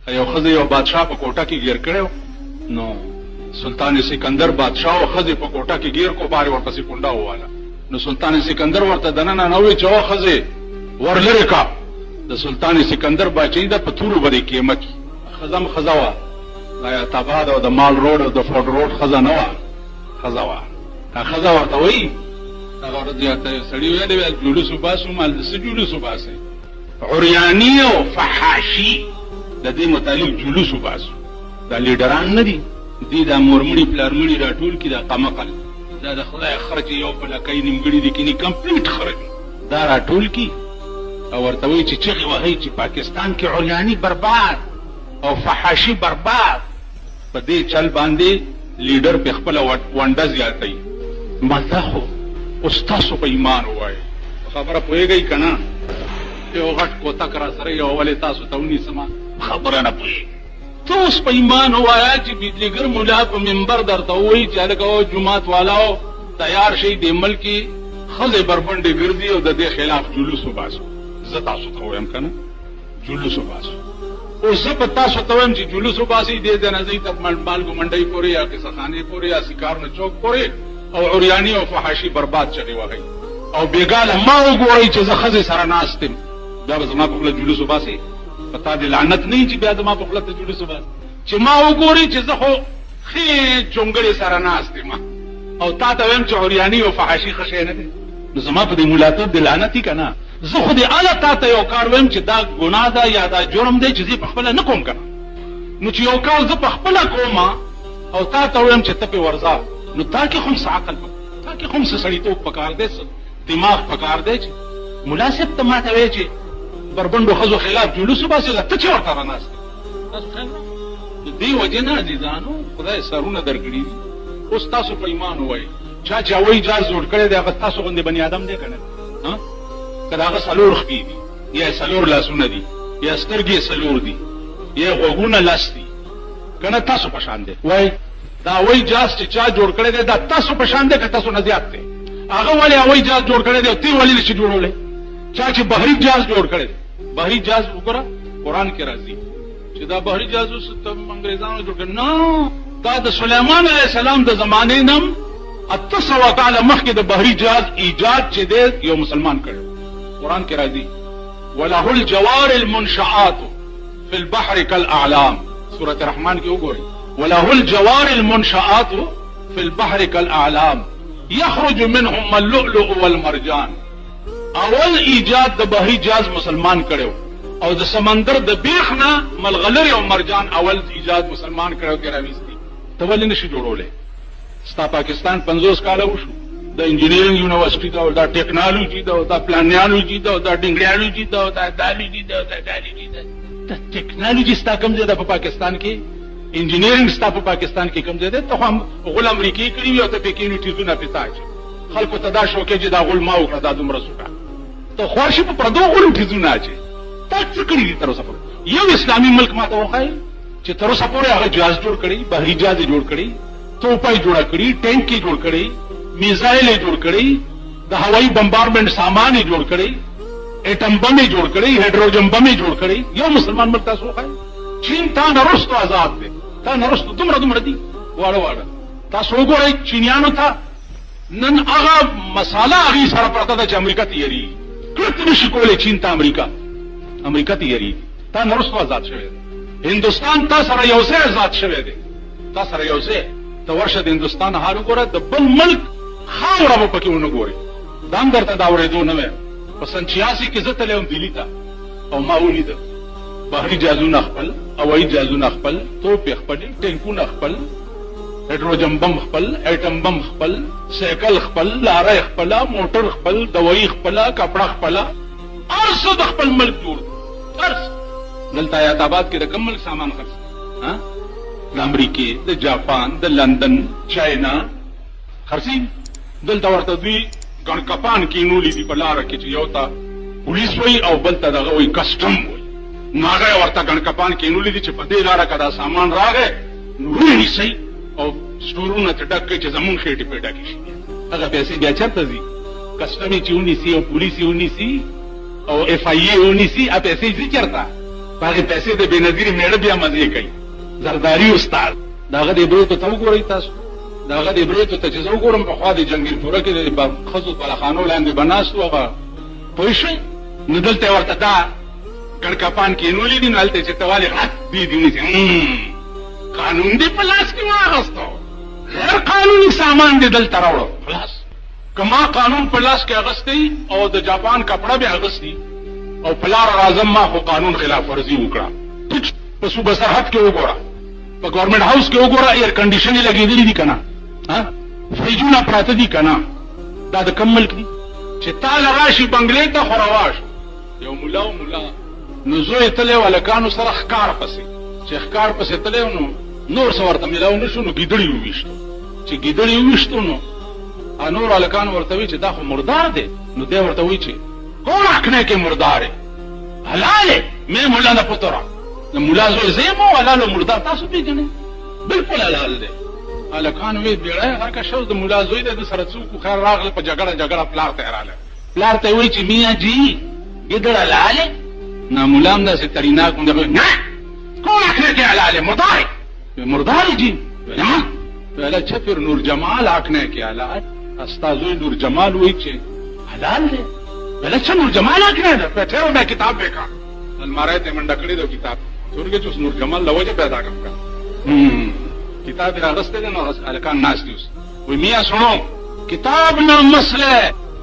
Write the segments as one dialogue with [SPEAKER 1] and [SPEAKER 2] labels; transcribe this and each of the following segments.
[SPEAKER 1] یو ښځه یو بادشاه په کوټه کې ګیر کړی نو سلطان سکندر بادشاه او ښځې په کوټه کې ګیر کو بارې ورپسې کونډه وواله نو سلطان سکندر ورته دننه نه ووایي چې او ښځې ور لرې کا د سلطان سکندر باچهي ده په تورو به دې کیمه کي ښځه هم ښځه وه د ایتاباد او د مال روډ او د فوډ روډ ښځه نه وه ښځه وه ښځه ورته وایي هغه ورځ سړي ویلې ویل جلوس وباسو مال د څه جلوس وباسئ عریاني او فحاشي د دې متعلق جلوس وباسو دا لیډران نه دي دي دا مورمړي پلارمړي راټول کړي دا قمقل دا د خدای خرچ یو په لکۍ نیمګړي دي کینی کمپلیټ خرچ دا راټول کړي او ورته وایي چې چغې وهئ چې پاکستان کې عریاني برباد او فحاشي برباد په دې چل باندې لیډر په خپله ونډه زیاتوي مزه خو اوس تاسو په ایمان ووایئ خبره پوهېږئ که نه یو غټ کوتک را سره یو ولې تاسو ته ونیسمه خبره نه پوهېږي ته اوس په ایمان ووایه چې بجلیګر ملا په منبر درته ووایي چې هلکه جومات والاو تیار شئ دې ملک کې ښځې بربنډې ګرځي او د دې خلاف جلوس وباسو زه تاسو ته وایم که نه جلوس وباسو اوس زه په تاسو ته وایم چې جلوس وباسئ دې ځای نه ځئ تر مالګو منډۍ پورې یا قصهخانې پورې یا سیکارنو چوک پورې او عریاني او فحاشي برباد چغې وهئ او بېګاله ما وګورئ چې زه ښځې سره ناست یم بیا به زما په خوله جلوس وباسئ په تا دې لعنت نه وي چې بیا زما په خوله ته جلوس وباسئ چې ما وګورئ چې زه خو ښې چونګړې سره ناست یم او تا ته وایم چې عریاني او فحاشي ښه شی نه دی نو زما په دې ملاطف دې لعنت وي که نه زه خو دې اله تا ته یو کار وایم چې دا ګناه ده یا دا جرم دی چې زه په خپله نه کوم که نو چې یو کار زه په خپله کوم او تا ته وایم چې ته پې ورځه نو تا کې خو هم څه عقل تا کې خو هم څه سړیتوب پکار دی دماغ پکار دی چې ملا صاحب ته ما ته وایې چې بربنډو ښځو خلاف جلوس وباسې ته چې ورته راناست تاسو خیال د دې وجې نه عزیزانو خدای سرونه درکړي دي اوس تاسو په ایمان ووایئ چا چې هوایي جهاز جوړ کړی دی هغه تاسو غوندې بني ادم دی که نه که د هغه څلور خپې دي یا څلور لاسونه دي یا سترګې څلور دي یا غوږونه لس دي که نه تاسو په شان دی وایي دا هوایي جهاز چې چا جوړ کړی دی دا تاسو په شان دی که تاسو نه زیات دی هغه ولې هوایي جهاز جوړ کړی دی او ته ولې نشي جوړولی چا چې بحري جهاز جوړ کړی دی بحري جهاز وګوره قرآن کې راځي چې دا بحري جهاز اوس انګریزانو جوړ کړی نه دا د سلیمان علیه السلام د زمانې نم 800 کاله مخکې د بحري جهاز ایجاد چې دی یو مسلمان کړی قرآن کې راځي وله الجوار المنشآت فی البحر کالاعلام سورة رحمان کې وګورئ وله الجوار المنشآت فی البحر کالاعلام یخرج منهم اللؤلؤ والمرجان اول ایجاد د بحري جهاز مسلمان کړو او د سمندر د بیخ نه ملغلرې او مرجان اول ایجاد مسلمان کړو کې راویستي ته ولې نشي جوړولی ستا پاکستان 50 کاله وشو د انجینیرینګ یونیورسټي ده او دا ټیکنالوژي ده او دا پلانیالوژي ده او دا ډنګریالوژي ده او دا دالوژي ده او دا دالوژي ده دا ټیکنالوژي ستا کوم ځای ده په پاکستان کې انجینیرینګ ستا په پاکستان کې کوم ځای ده ته خو هم غول امریکې کړي وي او ته پکې نیوټیزونه پې اچې خلکو ته دا شوکې چې دا غول ما وکړه دا دومره سوکه ته خوار شي په پردو غولو ټیزونه اچې تا څه کړي دي تر اوسه پورې یو اسلامي ملک ما ته وښایي چې تر اوسه پورې هغه جهاز جوړ کړی بحري جهاز یې جوړ کړی توپه یې جوړه کړي ټینک یې جوړ کړی میزایل یې جوړ کړی د هوایي بمبارمنټ سامان یې جوړ کړی ایټم بم یې جوړ کړی هایډروجن بم یې جوړ کړی یو مسلمان ملک تاسو وښایي چین تا نه رستو آزاد دی تا نه رستو دومره دي واړه واړه تاسو وګورئ چینیانو ته نن هغه مساله هغې سره پرته ده چې امریکا ته یېرېږي کړت نشي کولی چین ته امریکا ته یېرېږي تا نه رستو آزاد شوی دی هندوستان تا سره یو ځای آزاد شوی دی تا سره یو ځای ته ورشه د هندوستان حال وګوره د بل ملک خاوره به پکې ونه ګورې دا هم درته دا اورېدو نه وایم په سن 86 کې زه تللی وم دلي ته او ما ولیده بحري جهازونه خپل هوایي جهازونه خپل توپې خپلې ټینکونه خپل هایډروجن بم خپل ایټم بم خپل سایکل خپل لاره خپله موټر خپل دوایي خپله کپړه خپله هر څه د خپل ملک جوړ هر څه دلته حیات آباد کې د کوم ملک سامان خرڅ د امریکې د جاپان د لندن چاینا خرڅي دلته ورته دوی ګڼکپان کینولي دي په لاره کې چې یو ته پولیس وایي او بل ته دغه وایي کسټم وایي نو هغه ورته ګڼکپان کینولي دي چې په دې لاره که دا سامان راغی نو ونیسئ او سټورونه ته ډک کړئ چې زمونږ خېټې پې ډکې شي هغه پیسې بیا چېرته ځي کسټم یې چې ونیسي او پولیس یې ونیسي او اف آی اې ونیسي هغه پیسې ځي چېرته هغه پیسې د بنظیر میړه بیا مزه کوي زرداری استاد داغه د برېتو ته وګورئ تاسو داغه د برېتو ته چې زه وګورم په خوا د جنگیر پوره کې د خزو بلخانو لاندې بناستو هغه پوه شئ نو دلته ورته دا ګړکپان کېنولي دي نو هلته چې توالې غټ دي قانون دې په لاس کې واغستو غیر قانوني سامان دې دلته راوړو خلاص کما قانون په لاس کې اغستی او د جاپان کپڑا به اغستی او پلار اعظم ما خو قانون خلاف ورزي وکړه په صوبه سرحد کې وګوره په گورنمنت هاوس کې وګوره ایر کنډیشنې لګېدلې دي کنه ها فریجونه پراته دي کنه دا د کم ملک دي چې تاله راشي بنگلې ته خو رواش یو مولا نو زوی تلې ولکانو سره ښکار پسې چې ښکار پسې تلې نو نور څه ورته ملاو نشو نو ګیدړي وویشتو چې ګیدړي وویشتو نو نور ولکان ورته وی چې دا خو مردار دی نو دی ورته وی چې کون رکھنے کے مردار ہے حلال ہے میں مولا نہ پترا مولا زوی زیمو حلال مردار تاسو پیژنئ بالکل حلال دی الکان وی بیړی هغه شوز د مولا زوی د سره څوک خیر راغله په جګړه پلار ته رااله پلار ته وی چې میاں جی ګیدړ حلال ہے نہ مولا هم داسې ترینا کوم دی نه کون رکھنے کے حلال ہے مردار جی پہلا اچھا پھر نور جمال آکھنے کے حلال استاذوی نور جمال ہوئی چې حلال دی پہلا اچھا نور جمال آکھنے دا بیٹھے ہو میں کتاب دیکھا المارے تے منڈا کړی دو کتاب سن کے چوس نور جمال لوجه پیدا کم کا کتاب راغستے دے نو الکان ناس دیوس وی میاں سنو کتاب نہ مسئلہ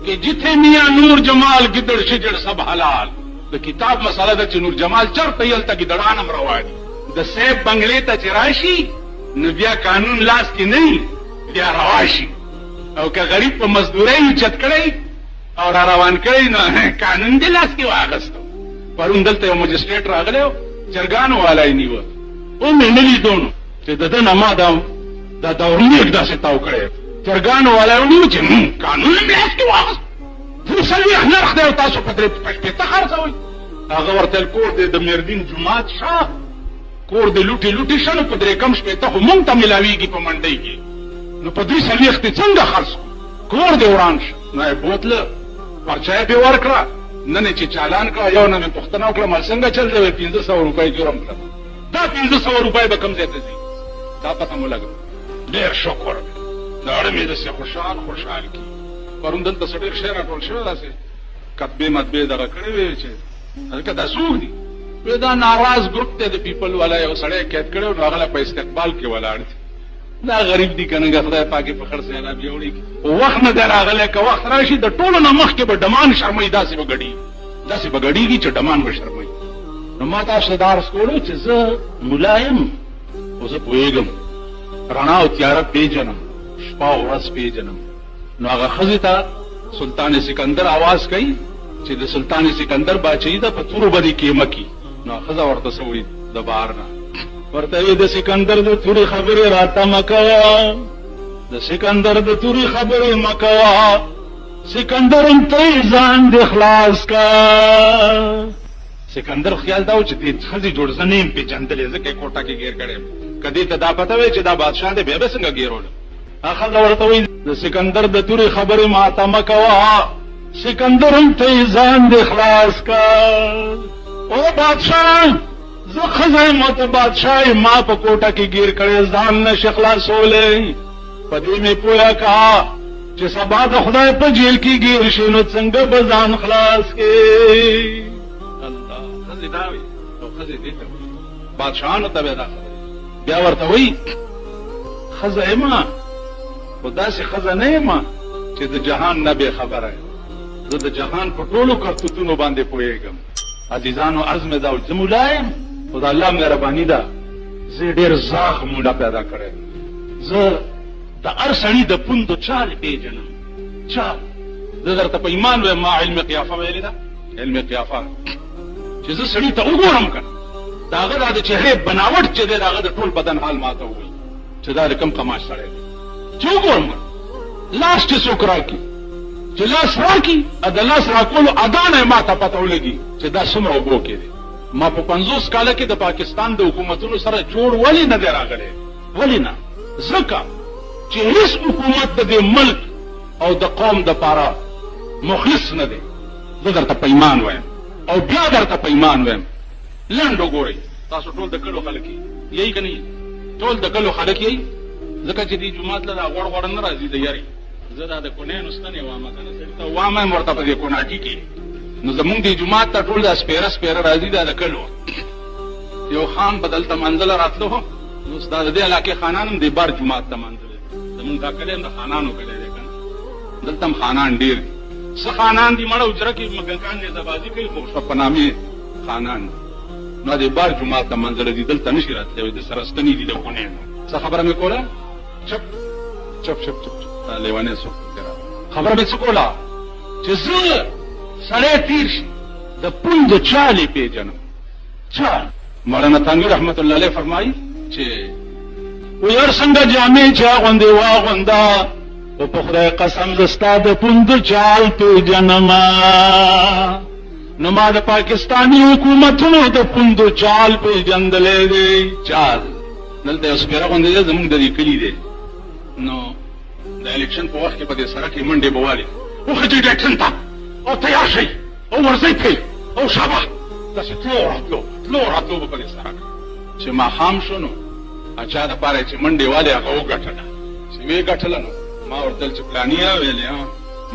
[SPEAKER 1] کہ جتھے میاں نور جمال گدڑ شجڑ سب حلال دا کتاب مسئلہ دا چھ نور جمال چر تیل تا گدڑانم روای دا سیب بنگلے تا چراشی نو بیا قانون لاس کی نہیں بیا رواشی او که غریب په مزدورۍ چت کړی او را روان کړی نو قانون دې لاس کې واغستو پرون دلته یو مجسټریټ راغلی و چرګانو والا یې نیوه او مې نه لیدو نو چې د ده نه ما دا دورنیک داسې تاو کړی چرګانو والا یې ونیو چې قانون هم لاس کې واغست درې څلوېښت نرخ دی او تاسو په شپېته خرڅوئ هغه ورته کور دی د میردین جومات شه کور د لوټې شه نو په درې کم شپېته خو مونږ ته میلاویږي په منډۍ کې نو په درې څلوېښت څنګه خرڅ کور دې وران شه نو یې بوتله پرچه یې پې ورکړه نن یې چې چالان کړه یو نه مې پوښتنه وکړه مال څنګه چل دی 1500 روپۍ جرم کړه دا 1500 روپۍ به کوم ځای ته ځي دا پته مو لګو ډېر شکر دا اړه مې داسې خوشحال کي پرون دلته څه ډېر شی راټول شوی داسې کتبې مطبې دغه کړې وې چې هلکه دا څوک دي وی دا ناراض ګروپ دی د پیپل والا یو سړی قید کړی و نو هغه په استقبال کې ولاړ دي دا غریب دي کنه خدای پاک په خیر سره بیوړي وخت نه دراغله که وخت راشي د ټولو نه مخکې به ډمان شرمای داسې به غړيږي چې ډمان به شرمای نو ما تاسو دارس کولو چې زه ملایم او زه پوهېږم رڼا او تیاره پیژنم شپه او ورځ پیژنم نو هغه ښځې ته سلطان سکندر आवाज کوي چې د سلطان سکندر باچهي ده په تورو بدې کیمه کی نو ښځه ورته څه وایي د بهر نه ورته وی د سکندر د تورې خبرې راته مه کوه د سکندر د تورې خبرې مه کوه سکندر هم ته یې ځان دې خلاص کا سکندر خیال دا و چې دې ښځې جوړ زه نه یم پېژندلې ځکه یې کوټه کې ګیر کړی که دې ته دا پته وی چې دا بادشاه دی بیا به څنګه ګیرولو ښځه ورته وایي د سکندر د تورې خبرې ماته مه کوه سکندر هم ته یې ځان دې خلاص کا او بادشاه زه ښځه یم ته بادشاه ما په کوټه کې ګیر کړی ځان نشي خلاصولی په دې مې پوهه کړه چې سبا د خدای په جیل کې ګیر شي نو څنګه به ځان خلاص کړي الله ښځې دا وایي او ښځې دې ته وایي بادشاهانو ته به دا خبرې بیا ورته وایي ښځه یم خو داسې ښځه نه یم چې د جهان نه بې خبره یم زه د جهان په ټولو کرتوتونو باندې پوهېږم عزیزانو عرض مې دا زه ملا یم خو د الله مهرباني ده زه ډېر زاغ مولا پیدا کړی زه د هر سړي د پوندو چال پېژنم چال زه درته په ایمان وایم ما علم قیافه ویلې ده علم قیافه چې زه سړي ته وګورم که د هغه دا د چهرې بناوټ چې دی د هغه د ټول بدن حال ما ته ووایي چې دا د کوم قماش سړی دی چې وګورم لاس چې څوک راکړي چې لاس راکړي د لاس راکولو ادا نه ما ته پته ولګي چې دا څومره اوبو کې دی ما په 50 کاله کې د پاکستان د حکومتونو سره جوړ ولې نه دی راغلی ولې نه ځکه چې هیڅ حکومت د دې ملک او د قوم دپاره مخلص نه دی زه درته په ایمان وایم او بیا درته په ایمان وایم لنډ وګورئ تاسو ټول د کلو خلک یې که نه ټول د کلو خلک یې ځکه چې دې جومات له دا غوړ غوړ نه راځي د یاري زه دا د کونیانو ستنې وامه که نه سړي ته وامه ورته په دې کوناټي کې نو زمونږ دې جومات ته ټول دا سپېره سپېره راځي دا د کلو یو خان به دلته منزله راتلو نو دا د دې علاقې خانان هم دې بار جومات ته منزله زمونږ دا کلی هم د خانانو کلی دی که نه دلته هم خانان ډېر دي څه خانان دي مړه اجره کې مګنکان نیزهبازي کوي خو شپه په نامې خانان دي نو دې بار جومات ته منزله دي دلته نه شي راتلی د سره ستنې دي د کونیانو څه خبره مې کوله چپ چپ چپ چپ لیوانې څوک خبره مې څه کوله چې زه سړی تیر شي د پوند چالې پېژنم چال مولانا تانوي رحمت الله علیه فرمایي چې وی هر څنګه جامې چې اغوندې واغونده خو په خدای قسم زه ستا د پوند چال پېژنمه نو ما د پاکستاني حکومتونو د پوندو چال پېژندلی دی چال دلته یو سپېره غوندې دی زمونږ د دې کلي دی نو د الیکشن په وخت کې په دې سړک کې منډې به والي وخځئ ډاکټرن ته او تیار شئ او ورځئ پرې او شابه داسې تلو راتلو به په دې سړک چې ماښام شو نو اچا دپاره چې منډې والې هغه وګټله چې ویې ګټله نو ما ورته چې پلاني ویلې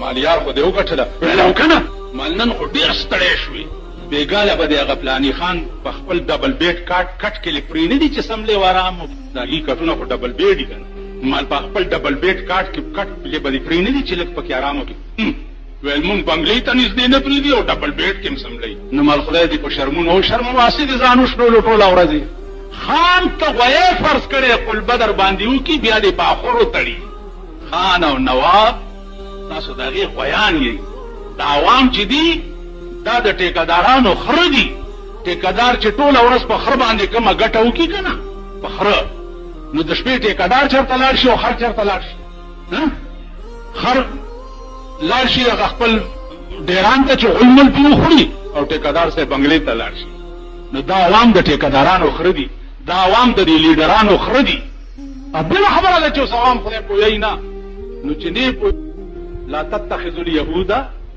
[SPEAKER 1] مالیار خو دې وګټله ویله او که نه مال نن خو ډېر ستړی شوې بېګاله به د هغه پلاني خان په خپل ډبل بیډ کټ کې لږ پرې نه دي چې سم لې وارام دا هغې کټونه خو ډبل بیډ دي که نه مال په خپل ډبل بیډ کټ کې کټ به دې پرې نه دي چې لږ پکې ارام وکړي ویل مونږ بنګلې ته نږدې نه پرېږدي او ډبل بیډ کې هم سملئ نو مال خدای دې په شرمونو او شرم واسي دې ځان وشړولو ټوله ورځې خان ته غویې فرض کړی قل بدر باندې وکړي بیا دې په اخرو تړي خان او نواب تاسو د هغې غویان یئ د عوام چې دي دا د ټیکهدارانو خره دي ټیکهدار چې ټوله ورځ په خره باندې کومه ګټه وکړي که نه په خره نو د شپې ټیکهدار چېرته لاړ شي او خر چېرته لاړ شي خر لاړ شي هغه خپل ډیران ته چې غلمل پې وخوري او ټیکهدار صاحب بنګلې ته لاړ شي نو دا عوام د ټیکهدارانو خره دي دا عوام د دې لیډرانو خره دي بله خبره ده چې اوس عوام خدای پوهیږي نه نو چې نه پوه لا تتخذوا اليهود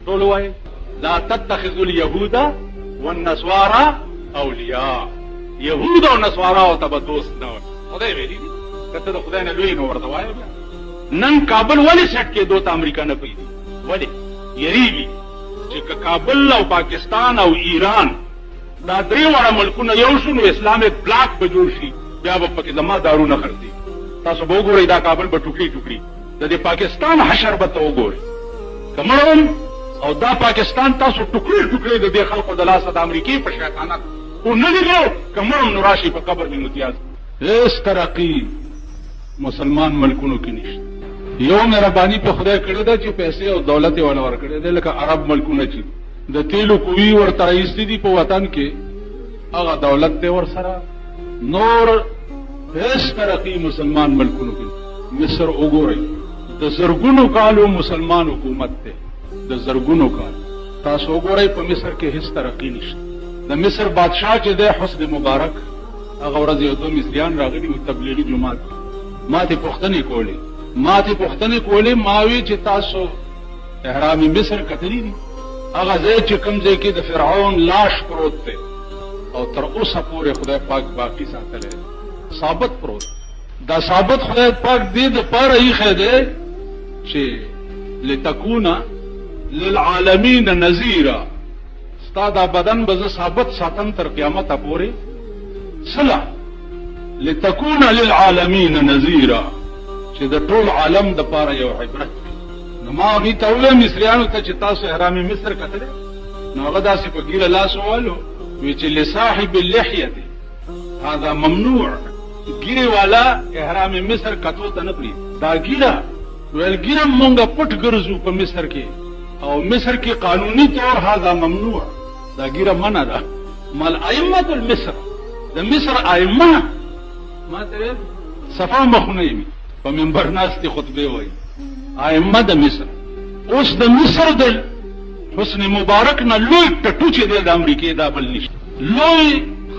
[SPEAKER 1] ټول وایي لا تتخذوا اليهود والنصارى اولیاء یهود او نصاراو ته به دوست نه وایي خدای ویلي دي که ته د خدای نه لوی نو ورته وایه نن کابل ولې سیټ کېدو ته امریکا نه پرېږدي ولې یریږي چې که کابل او پاکستان او ایران دا درې واړه ملکونه یو شو نو اسلامک بلاک به جوړ شي بیا به پکې زما دارونه خرڅي تاسو به وګورئ دا کابل به ټوکړي ټوکړي د دې پاکستان حشر به ته وګورئ که مړم او دا پاکستان تاسو ټوکړي ټوکړي د دې خلقو د لاسه د امریکې په شیطانت خو نه لیدلو که مړم نو راشي په قبر مې متیاز هېڅ ترقي مسلمان ملکونو کې نشته یو مهرباني په خدای کړې ده چې پیسې او دولت یې ونه ورکړې ده لکه عرب ملکونه چې د تیلو کوي ورته ایستي دي په وطن کې هغه دولت دی ورسره نور هېڅ ترقي مسلمان ملکونو کې مصر وګورئ د زرګونو کالو مسلمان حکومت دی د زرګونو کال تاسو وګورئ په مصر کې هېڅ ترقي نشته د مصر بادشاه چې دی حسن مبارک هغه ورځ یو دوه مصریان راغلي وو تبلیغي جومات ما ته پوښتنې کولې ما وی چې تاسو احرام مصر کتلی دي هغه ځای چې کوم ځای کې د فرعون لاش پروت دی او تر اوسه پورې خدای پاک باقي ساتلی ثابت پروت دا ثابت خدای پاک دې دپاره ایښی دی چې لتکون للعالمین نذیرا ستا دا بدن به زه ثابت ساتم تر قیامته پورې صله لتكون للعالمین نذیرا چې د ټول عالم د پاره یو عبرت نو ما هغې ته وویل مصریانو ته چې تاسو احرام مصر کتلی نو هغه داسې په ګیره لاس ووهلو وی چې لصاحب اللحیة هذا ممنوع ګیرې والا احرام مصر کتو ته نه پرېږدي دا ګیره ویل ګیره مونږ پټ ګرځو په مصر کې او مصر کې قانوني طور هذا ممنوع دا ګیره منع ده مال ائمة المصر د مصر ائمه ما ته صفا مخونه وي په منبر ناستې خطبې وایي ائمه د مصر اوس د مصر د حسن مبارک نه لوی ټټو چې دی د امریکې دا بل نشته لوی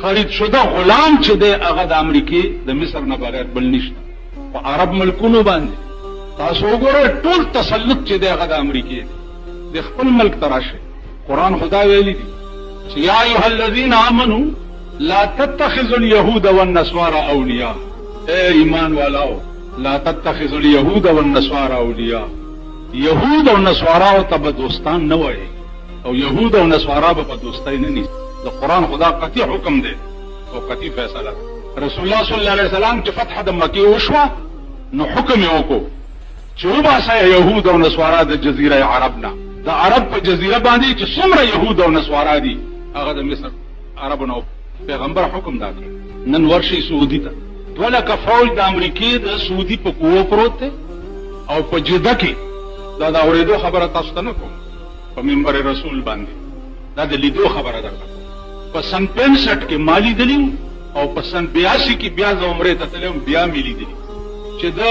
[SPEAKER 1] خرید شده غلام چې دی هغه د امریکې د مصر نه بغیر بل نشته په عرب ملکونو باندې تاسو وګورئ ټول تسلط چې دی هغه د امریکې دی د خپل ملک ته راشئ قرآن خدا ویلی دی چې یا ایها الذین آمنوا لا تتخذوا اليهود والنصارى اولیاء. اے ایمان والاو، لا تتخذوا اليهود والنصارى اولیاء. یهود او نصارا ته به دوستان نه وایي، او یهود او نصارا به په دوستۍ نه نیسي. د قرآن خدا قطعي حکم دی او قطعي فیصله ده. رسول الله صلی الله علیه وسلم چې فتح د مکې وشوه نو حکم یې وکړو چې وباسه یهود او نصارا د جزیره عرب نه. د عرب په جزیره باندې چې څومره یهود او نصارا دي هغه د مصر عربو نه. پیغمبر حکم دا کړ نن ورشي سعودي ته، 2 لکه فوج د امریکې د سعودي په قوو پروت دی او په جده کې دا د اورېدو خبره تاسو ته نه کوم په منبر رسول باندې، دا د لیدو خبره درته کوم. په سن 65 کې ما لیدلي او په سن 82 کې بیا زه عمرې ته تللی بیا مې لیدلي چې د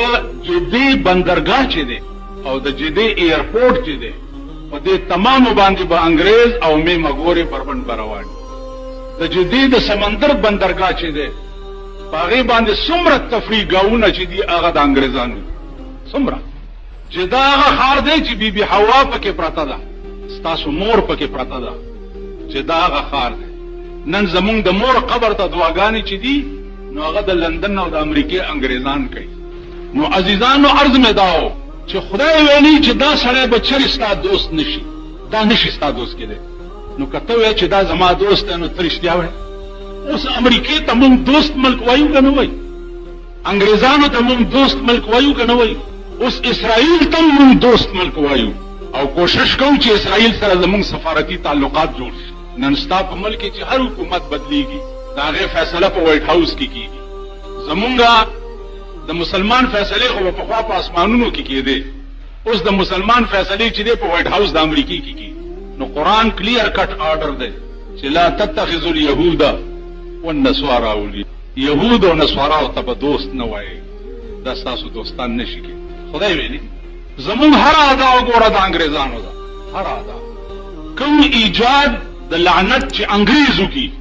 [SPEAKER 1] جدې بندرګاه چې دی او د جدې ایرپورټ چې دی په دې تمامو باندې به انګریز او مې مګورې بربند بروان. د جدې د سمندر بندرګاه چې دی په هغې باندې څومره تفریح ګاهونه چې دي هغه د انګریزانو څومره. جده هغه ښار دی چې بیبي حوا پکې پرته ده، ستاسو مور پکې پرته ده. جده هغه ښار دی. نن زمونږ د مور قبر ته دعاګانې چې دي نو هغه د لندن او د امریکې انګریزان کوي. نو عزیزانو عرض مې دا و چې خدای ویلي چې دا سړی به چرې ستا دوست نشي، دا نشي ستا دوست کېدی. نو که ته وایې چې دا زما دوست دی نو ته رښتیا وایې. اوس امریکې ته مونږ دوست ملک وایو که نه وایو؟ انګریزانو ته مونږ دوست ملک وایو که نه وایو؟ اوس اسرائیل ته مونږ دوست ملک وایو او کوشش کوو چې اسرائیل سره زمونږ سفارتي تعلقات جوړ شي. نن ستا په ملک کې چې هر حکومت بدلیږي د هغې فیصله په وایټ هاوس کې کېږي. زمونږ د مسلمان فیصلې خو به پخوا په اسمانونو کې کېدې، اوس د مسلمان فیصلې چې دی په وایټ هاوس د امریکې کې کېږي. نو قرآن کلیر کټ آرډر دی چې لا تتخذوا اليهود والنصارى اولیاء. یهود او نصارا ته به دوست نه وایي، دا ستاسو دوستان نشي کېدی. خدای ویلي زمونږ هر ادا وګوره د انګریزانو ده، هر ادا. کوم ایجاد د لعنت چې انګریزو کی،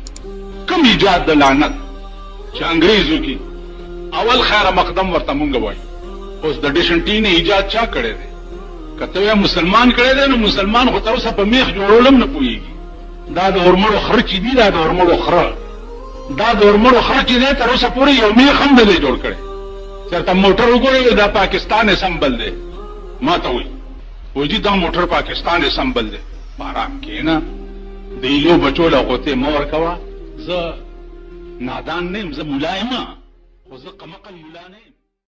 [SPEAKER 1] کوم ایجاد د لعنت چې انګریزو کی، اول خیر مقدم ورته مونږ وایو. اوس د ډیشنټین ایجاد چا کړی دی؟ که ته مسلمان کړی دی نو مسلمان خو تر اوسه په میخ جوړولم نه پوهېږي. دا د اورمړو خره چې دي، دا د اورمړو خره، دا د اورمړو خره چې دی تر اوسه پورې یو میخ هم نه دی جوړ کړی. چېرته موټر وګورئ دا پاکستان اسمبل دی، ما ته وایي وایي دا موټر پاکستان اسمبل دی. په ارام کښېنه، د ایلو بچو له غوتې مه ورکوه. زه نادان نه یم، زه ملا یم، خو زه قمقل ملا نه یم.